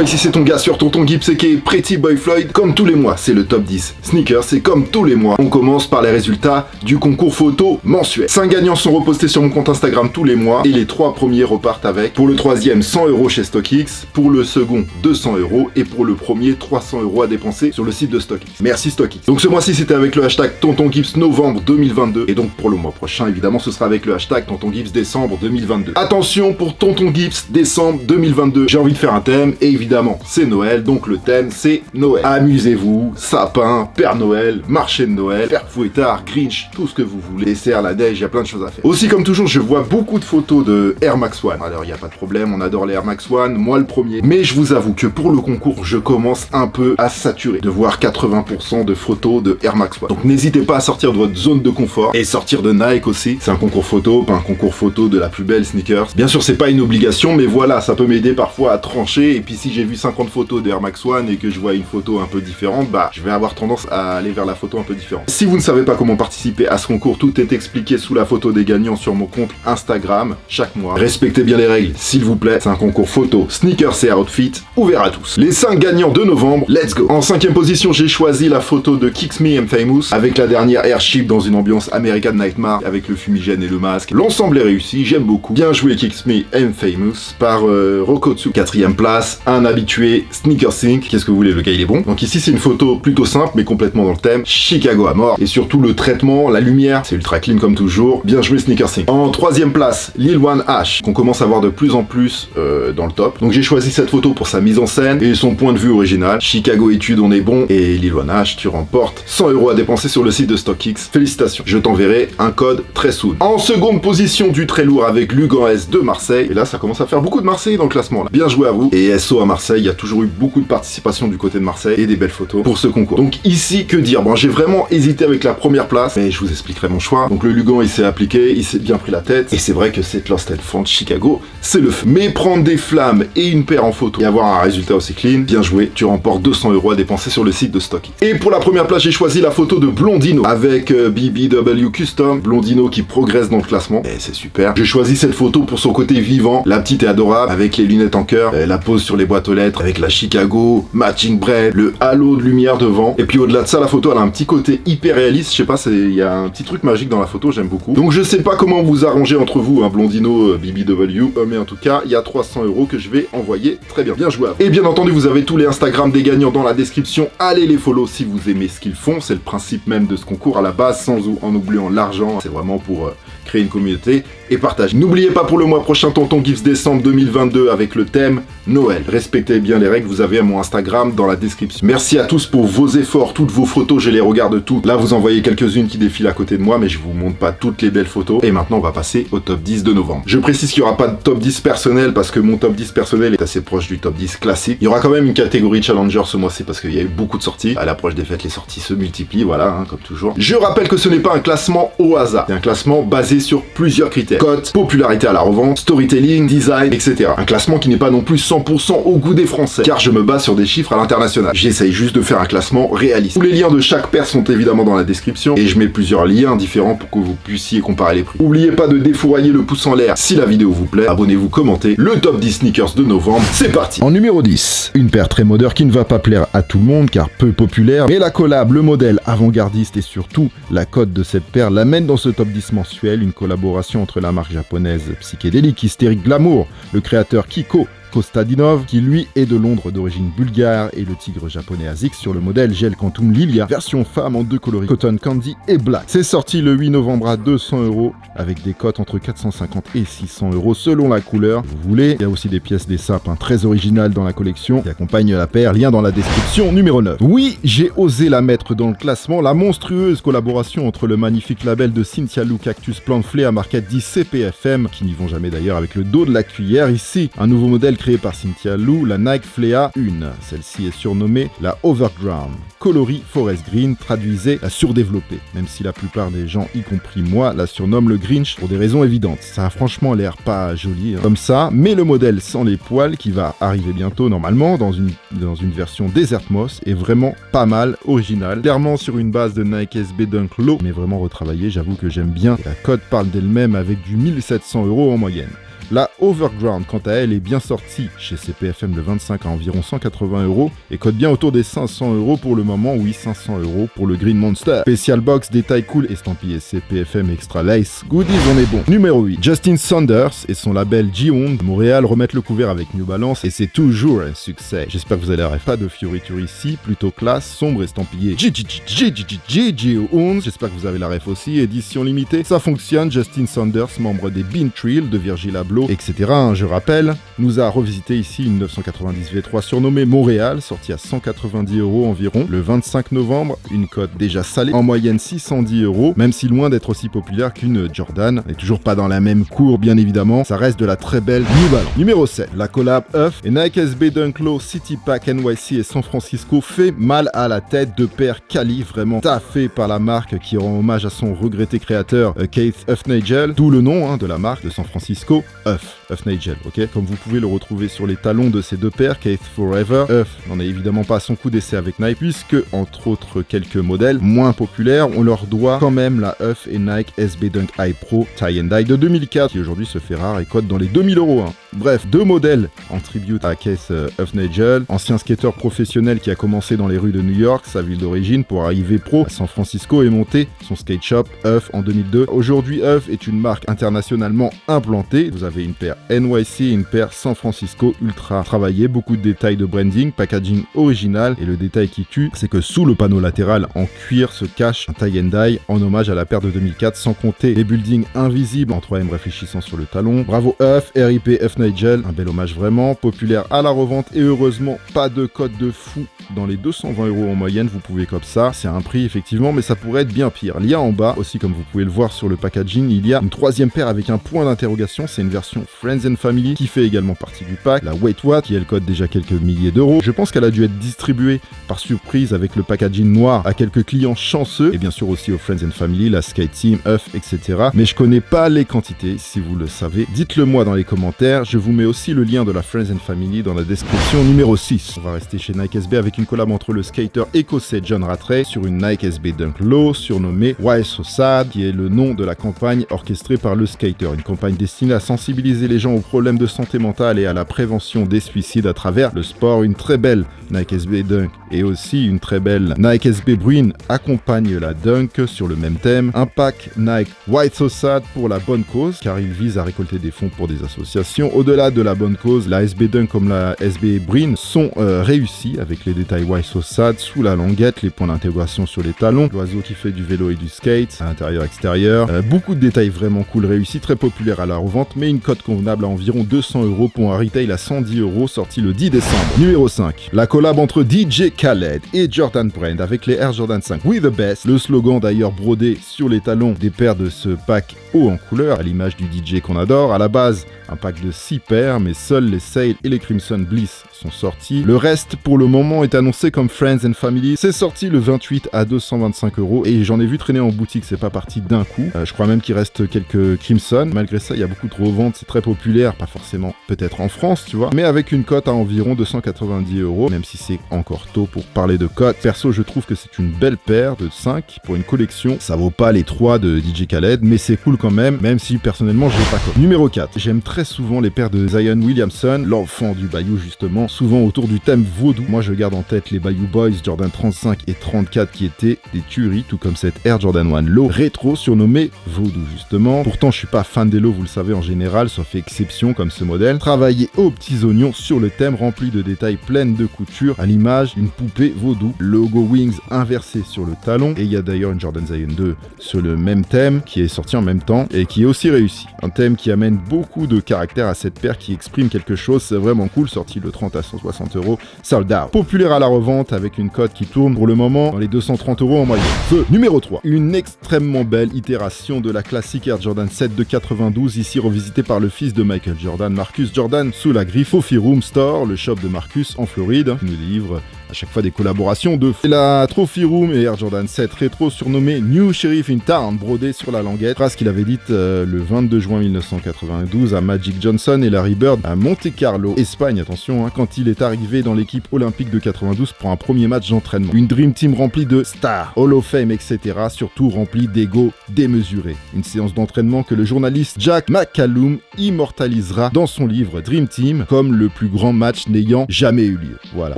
ici c'est ton gars sur Tonton Gibbs et qui est Pretty Boy Floyd. Comme tous les mois, c'est le top 10 sneakers, c'est comme tous les mois. On commence par les résultats du concours photo mensuel. 5 gagnants sont repostés sur mon compte Instagram tous les mois et les 3 premiers repartent avec, pour le troisième, 100 € chez StockX, pour le second, 200 € et pour le premier, 300 € à dépenser sur le site de StockX. Merci StockX. Donc ce mois-ci, c'était avec le hashtag Tonton Gibbs novembre 2022 et donc pour le mois prochain, évidemment, ce sera avec le hashtag Tonton Gibbs décembre 2022. Attention pour Tonton Gibbs décembre 2022. J'ai envie de faire un thème et évidemment, c'est Noël, donc le thème c'est Noël. Amusez-vous, sapin, Père Noël, marché de Noël, Père Fouettard, Grinch, tout ce que vous voulez, dessert, la neige, il y a plein de choses à faire. Aussi, comme toujours, je vois beaucoup de photos de Air Max One. Alors, il n'y a pas de problème, on adore les Air Max One, moi le premier. Mais je vous avoue que pour le concours, je commence un peu à saturer de voir 80% de photos de Air Max One. Donc, n'hésitez pas à sortir de votre zone de confort et sortir de Nike aussi. C'est un concours photo, pas un concours photo de la plus belle sneakers. Bien sûr, c'est pas une obligation, mais voilà, ça peut m'aider parfois à trancher. Et puis, si j'ai vu 50 photos de Air Max One et que je vois une photo un peu différente, bah, je vais avoir tendance à aller vers la photo un peu différente. Si vous ne savez pas comment participer à ce concours, tout est expliqué sous la photo des gagnants sur mon compte Instagram chaque mois. Respectez bien les règles, s'il vous plaît. C'est un concours photo, sneakers et outfit, ouvert à tous. Les 5 gagnants de novembre, let's go. En 5e position, j'ai choisi la photo de Kicks Me I'm Famous avec la dernière Airship dans une ambiance American Nightmare avec le fumigène et le masque. L'ensemble est réussi, j'aime beaucoup. Bien joué Kicks Me I'm Famous par Rokotsu. 4e place, un habitué, Sneaker Sync. Qu'est-ce que vous voulez, le gars il est bon. Donc ici c'est une photo plutôt simple mais complètement dans le thème. Chicago à mort. Et surtout le traitement, la lumière, c'est ultra clean comme toujours. Bien joué Sneaker Sync. En 3e place, Lil One H, qu'on commence à voir de plus en plus dans le top. Donc j'ai choisi cette photo pour sa mise en scène et son point de vue original. Chicago étude, on est bon. Et Lil One H, tu remportes 100 € à dépenser sur le site de StockX. Félicitations. Je t'enverrai un code très soon. En seconde position du très lourd avec Lugan S de Marseille. Et là, ça commence à faire beaucoup de Marseille dans le classement. Là. Bien joué à vous. Et SO à Marseille, il y a toujours eu beaucoup de participation du côté de Marseille et des belles photos pour ce concours. Donc ici, que dire? Bon, j'ai vraiment hésité avec la première place, mais je vous expliquerai mon choix. Donc le Lugan, il s'est appliqué, il s'est bien pris la tête. Et c'est vrai que cette Lost and Found Chicago, c'est le feu. Mais prendre des flammes et une paire en photo et avoir un résultat aussi clean, bien joué. Tu remportes 200 € à dépenser sur le site de StockX. Et pour la première place, j'ai choisi la photo de Blondino avec BBW Custom. Blondino qui progresse dans le classement. Et c'est super. J'ai choisi cette photo pour son côté vivant. La petite est adorable avec les lunettes en cœur, la pose sur les boîtes aux lettres avec la Chicago, matching bread, le halo de lumière devant. Et puis au-delà de ça, la photo elle a un petit côté hyper réaliste. Je sais pas, il y a un petit truc magique dans la photo, j'aime beaucoup. Donc je sais pas comment vous arrangez entre vous, Blondino, BBW, mais en tout cas, il y a 300 € que je vais envoyer. Très bien, bien joué à vous. Et bien entendu, vous avez tous les Instagram des gagnants dans la description. Allez les follow si vous aimez ce qu'ils font. C'est le principe même de ce concours à la base, sans en oubliant l'argent. C'est vraiment pour créer une communauté et partager. N'oubliez pas pour le mois prochain Tonton Gibbs décembre 2022 avec le thème Noël. Respectez bien les règles, vous avez mon Instagram dans la description. Merci à tous pour vos efforts, toutes vos photos, je les regarde toutes. Là vous en voyez quelques-unes qui défilent à côté de moi, mais je vous montre pas toutes les belles photos. Et maintenant on va passer au top 10 de novembre. Je précise qu'il n'y aura pas de top 10 personnel parce que mon top 10 personnel est assez proche du top 10 classique. Il y aura quand même une catégorie Challenger ce mois-ci parce qu'il y a eu beaucoup de sorties. À l'approche des fêtes, les sorties se multiplient, voilà, comme toujours. Je rappelle que ce n'est pas un classement au hasard. C'est un classement basé sur plusieurs critères. Cote, popularité à la revente, storytelling, design, etc. Un classement qui n'est pas non plus 100% au goût des Français, car je me base sur des chiffres à l'international. J'essaye juste de faire un classement réaliste. Tous les liens de chaque paire sont évidemment dans la description, et je mets plusieurs liens différents pour que vous puissiez comparer les prix. N'oubliez pas de défourailler le pouce en l'air si la vidéo vous plaît, abonnez-vous, commentez. Le top 10 sneakers de novembre, c'est parti. En numéro 10, une paire très moderne qui ne va pas plaire à tout le monde, car peu populaire, mais la collab, le modèle avant-gardiste et surtout la cote de cette paire l'amène dans ce top 10 mensuel, une collaboration entre la marque japonaise psychédélique hystérique Glamour, le créateur Kiko Kostadinov, qui lui est de Londres d'origine bulgare, et le tigre japonais Azix sur le modèle Gel Quantum Lilia, version femme en 2 coloris, Cotton Candy et Black. C'est sorti le 8 novembre à 200 € avec des cotes entre 450 et 600 € selon la couleur. Vous voulez, il y a aussi des pièces des sapins très originales dans la collection qui accompagnent la paire, lien dans la description. Numéro 9. Oui, j'ai osé la mettre dans le classement, la monstrueuse collaboration entre le magnifique label de Cynthia Lou Cactus Plant Flea à marquette 10 CPFM, qui n'y vont jamais d'ailleurs avec le dos de la cuillère. Ici, un nouveau modèle créée par Cynthia Lou, la Nike Flea 1. Celle-ci est surnommée la Overground. Coloris Forest Green traduisait la surdéveloppée, même si la plupart des gens, y compris moi, la surnomment le Grinch pour des raisons évidentes. Ça a franchement l'air pas joli comme ça, mais le modèle sans les poils qui va arriver bientôt normalement dans une version Desert Moss est vraiment pas mal, original. Clairement sur une base de Nike SB Dunk Low, mais vraiment retravaillé, j'avoue que j'aime bien. La cote parle d'elle-même avec du 1700 € en moyenne. La Overground, quant à elle, est bien sortie chez CPFM le 25 à environ 180 € et cote bien autour des 500 € pour le moment, oui 500 € pour le Green Monster. Special box, détail cool, estampillé CPFM Extra Lace, goodies on est bon. Numéro 8, Justin Saunders et son label G-Hound Montréal remettent le couvert avec New Balance et c'est toujours un succès. J'espère que vous allez pas de fioriture ici, plutôt classe, sombre, estampillé G-Hound, j'espère que vous avez la ref aussi, édition limitée, ça fonctionne. Justin Saunders, membre des Bean Trill de Virgil Abloh, etc. Je rappelle, nous a revisité ici une 990 V3 surnommée Montréal, sortie à 190 € environ, le 25 novembre, une cote déjà salée, en moyenne 610 €, même si loin d'être aussi populaire qu'une Jordan, et toujours pas dans la même cour bien évidemment, ça reste de la très belle New Balance. Numéro 7, la collab Huff et Nike SB Dunk Low, City Pack NYC et San Francisco fait mal à la tête, de paires quali vraiment taffées par la marque qui rend hommage à son regretté créateur Keith Huff-Nigel, d'où le nom de la marque de San Francisco, Huff-Nigel, ok. Comme vous pouvez le retrouver sur les talons de ces deux paires, Keith Forever, Huff n'en est évidemment pas à son coup d'essai avec Nike, puisque entre autres quelques modèles moins populaires, on leur doit quand même la Huff et Nike SB Dunk High Pro Tie and Die de 2004, qui aujourd'hui se fait rare et cote dans les 2000 €. Bref, deux modèles en tribute à Keith Huff-Nigel, ancien skateur professionnel qui a commencé dans les rues de New York, sa ville d'origine, pour arriver pro à San Francisco et monter son skate shop Huff en 2002. Aujourd'hui, Huff est une marque internationalement implantée. Vous avez une paire NYC et une paire San Francisco ultra travaillée, beaucoup de détails de branding, packaging original, et le détail qui tue, c'est que sous le panneau latéral en cuir se cache un tie and die en hommage à la paire de 2004, sans compter les buildings invisibles en 3M réfléchissant sur le talon. Bravo Huff, RIP Huff-Nigel, un bel hommage vraiment, populaire à la revente et heureusement pas de code de fou dans les 220 € en moyenne, vous pouvez comme ça, c'est un prix effectivement, mais ça pourrait être bien pire. Il y a en bas aussi, comme vous pouvez le voir sur le packaging, il y a une troisième paire avec un point d'interrogation, c'est une version Friends and Family qui fait également partie du pack, la Wait What, qui elle cote déjà quelques milliers d'euros. Je pense qu'elle a dû être distribuée par surprise avec le packaging noir à quelques clients chanceux, et bien sûr aussi aux Friends and Family, la Skate Team, Huff, etc. Mais je connais pas les quantités, si vous le savez, dites-le moi dans les commentaires. Je vous mets aussi le lien de la Friends and Family dans la description. Numéro 6, on va rester chez Nike SB avec une collab entre le skater écossais John Rattray sur une Nike SB Dunk Low surnommée Why So Sad, qui est le nom de la campagne orchestrée par le skater. Une campagne destinée à sensibiliser les gens aux problèmes de santé mentale et à la prévention des suicides à travers le sport. Une très belle Nike SB Dunk et aussi une très belle Nike SB Bruin accompagne la Dunk sur le même thème. Un pack Nike Why So Sad pour la bonne cause, car il vise à récolter des fonds pour des associations. Au-delà de la bonne cause, la SB Dunk comme la SB Bruin sont réussies avec les détails Why So Sad sous la languette, les points d'intégration sur les talons, l'oiseau qui fait du vélo et du skate, à l'intérieur extérieur. Beaucoup de détails vraiment cool réussis, très populaire à la revente, mais une cote convenable à environ 200 € pour un retail à 110 €, sorti le 10 décembre. Numéro 5, la collab entre DJ Khaled et Jordan Brand avec les Air Jordan 5 We The Best, le slogan d'ailleurs brodé sur les talons des paires de ce pack haut en couleur, à l'image du DJ qu'on adore. À la base, un pack de 6 paires, mais seuls les Sail et les Crimson Bliss sont sortis. Le reste, pour le moment, est annoncé comme Friends and Family. C'est sorti le 28 à 225 € et j'en ai vu traîner en boutique, c'est pas parti d'un coup. Je crois même qu'il reste quelques Crimson. Malgré ça, il y a beaucoup de reventes, c'est très populaire, pas forcément peut-être en France, tu vois, mais avec une cote à environ 290 €, même si c'est encore tôt pour parler de cote. Perso, je trouve que c'est une belle paire de 5 pour une collection. Ça vaut pas les 3 de DJ Khaled, mais c'est cool quand même si personnellement je l'ai pas cote. Numéro 4, j'aime très souvent les paires de Zion Williamson, l'enfant du Bayou justement, souvent autour du thème vaudou. Moi je garde en tête les Bayou Boys Jordan 35 et 34 qui étaient des tueries, tout comme cette Air Jordan 1 Low rétro surnommée vaudou justement. Pourtant je suis pas fan des lows, vous le savez en général, sauf exception comme ce modèle. Travaillé aux petits oignons sur le thème, rempli de détails pleines de couture, à l'image d'une poupée vaudou. Logo Wings inversé sur le talon, et il y a d'ailleurs une Jordan Zion 2 sur le même thème qui est sorti en même temps et qui est aussi réussi. Un thème qui amène beaucoup de caractère à cette paire, qui exprime quelque chose, c'est vraiment cool, sorti le 30 à 160 €, sold out. Populaire à la revente avec une cote qui tourne pour le moment dans les 230 € en moyenne. Feu. Numéro 3, une extrêmement belle itération de la classique Air Jordan 7 de 92, ici revisitée par le fils de Michael Jordan, Marcus Jordan, sous la griffe Fofi Room Store, le shop de Marcus en Floride, qui nous livre à chaque fois des collaborations de fou. La Trophy Room et Air Jordan 7 rétro surnommé New Sheriff in Town, brodé sur la languette, phrase qu'il avait dite le 22 juin 1992 à Magic Johnson et Larry Bird à Monte Carlo, Espagne, attention, quand il est arrivé dans l'équipe olympique de 92 pour un premier match d'entraînement. Une Dream Team remplie de stars, Hall of Fame, etc., surtout remplie d'ego démesuré. Une séance d'entraînement que le journaliste Jack McCallum immortalisera dans son livre Dream Team comme le plus grand match n'ayant jamais eu lieu. Voilà.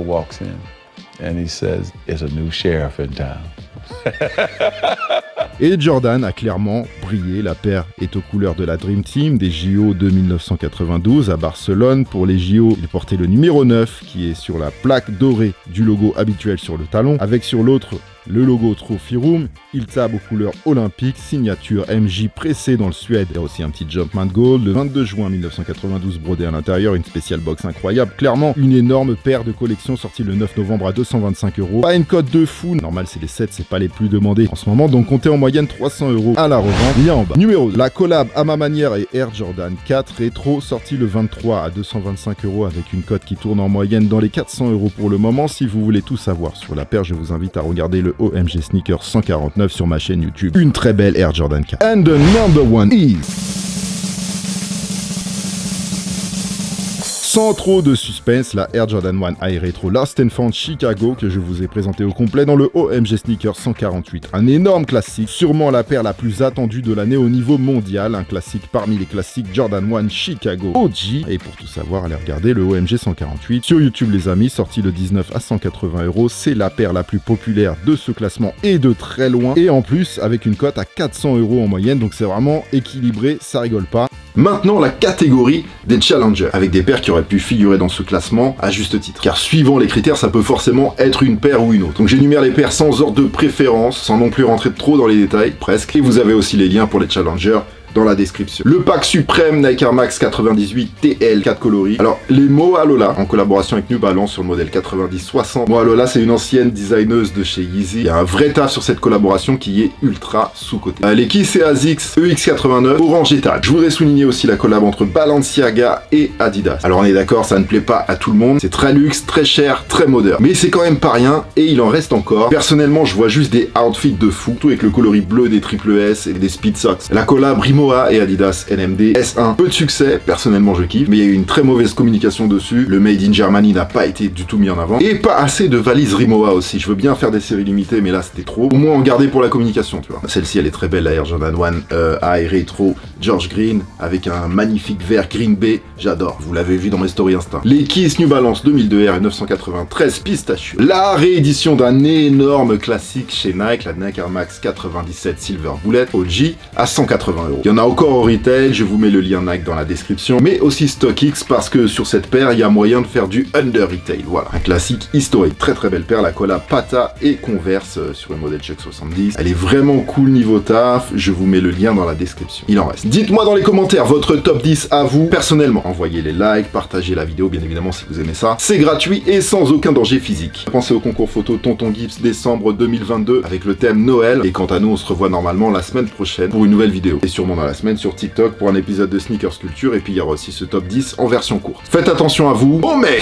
Walks in and he says, "It's a new sheriff in town." Et Jordan a clairement brillé. La paire est aux couleurs de la Dream Team des JO de 1992 à Barcelone. Pour les JO, il portait le numéro 9 qui est sur la plaque dorée du logo habituel sur le talon, avec sur l'autre le logo Trophy Room. Il tape aux couleurs olympiques, signature MJ pressée dans le suède. Il y a aussi un petit Jumpman Gold. Le 22 juin 1992, brodé à l'intérieur, une spéciale box incroyable. Clairement, une énorme paire de collection sortie le 9 novembre à 225 €. Pas une cote de fou. Normal, c'est les 7, c'est pas les plus demandés en ce moment. Donc comptez en moyenne 300 € à la revente. Lien en bas. Numéro 2. La collab à ma manière et Air Jordan 4 rétro, sortie le 23 à 225 € avec une cote qui tourne en moyenne dans les 400 € pour le moment. Si vous voulez tout savoir sur la paire, je vous invite à regarder le OMG Sneakers 149 sur ma chaîne YouTube. Une très belle Air Jordan 4. And the number one is... Sans trop de suspense, la Air Jordan 1 High Retro Lost and Found Chicago que je vous ai présenté au complet dans le OMG Sneakers 148. Un énorme classique, sûrement la paire la plus attendue de l'année au niveau mondial, un classique parmi les classiques Jordan 1 Chicago OG. Et pour tout savoir, allez regarder le OMG 148 sur YouTube les amis, sorti le 19 à 180 €. C'est la paire la plus populaire de ce classement et de très loin. Et en plus, avec une cote à 400 € en moyenne, donc c'est vraiment équilibré, ça rigole pas. Maintenant, la catégorie des challengers, avec des paires qui auraient pu figurer dans ce classement à juste titre. Car suivant les critères, ça peut forcément être une paire ou une autre. Donc j'énumère les paires sans ordre de préférence, sans non plus rentrer trop dans les détails, presque. Et vous avez aussi les liens pour les challengers dans la description. Le pack suprême Nike Air Max 98 TL 4 coloris. Alors, les Moa Lola, en collaboration avec New Balance sur le modèle 90-60. Moa Lola, c'est une ancienne designeuse de chez Yeezy. Il y a un vrai taf sur cette collaboration qui est ultra sous-cotée. Les Kiss et ASICS EX89, orange étal. Je voudrais souligner aussi la collab entre Balenciaga et Adidas. Alors, on est d'accord, ça ne plaît pas à tout le monde. C'est très luxe, très cher, très moderne. Mais c'est quand même pas rien et il en reste encore. Personnellement, je vois juste des outfits de fou, tout avec le coloris bleu des Triple S et des Speed Sox. La collab Rimowa et Adidas NMD S1. Peu de succès, personnellement je kiffe, mais il y a eu une très mauvaise communication dessus. Le Made in Germany n'a pas été du tout mis en avant. Et pas assez de valises Rimowa aussi. Je veux bien faire des séries limitées, mais là c'était trop. Au moins en garder pour la communication, tu vois. Celle-ci elle est très belle, la Air Jordan 1 High Retro George Green, avec un magnifique vert Green Bay. J'adore, vous l'avez vu dans mes stories Insta. Les Kiss New Balance 2002 R 993 pistachieux. La réédition d'un énorme classique chez Nike, la Nike Air Max 97 Silver Bullet OG à 180 €. Il y en a encore au retail, je vous mets le lien Nike dans la description, mais aussi StockX parce que sur cette paire, il y a moyen de faire du under retail. Voilà, un classique historique. Très très belle paire, la collab Pata et Converse sur le modèle Chuck 70. Elle est vraiment cool niveau taf, je vous mets le lien dans la description. Il en reste. Dites-moi dans les commentaires votre top 10 à vous, personnellement. Envoyez les likes, partagez la vidéo, bien évidemment, si vous aimez ça. C'est gratuit et sans aucun danger physique. Pensez au concours photo Tonton Gibbs décembre 2022 avec le thème Noël. Et quant à nous, on se revoit normalement la semaine prochaine pour une nouvelle vidéo. Et sûrement dans la semaine sur TikTok pour un épisode de Sneakers Culture. Et puis il y aura aussi ce top 10 en version courte. Faites attention à vous. Oh mais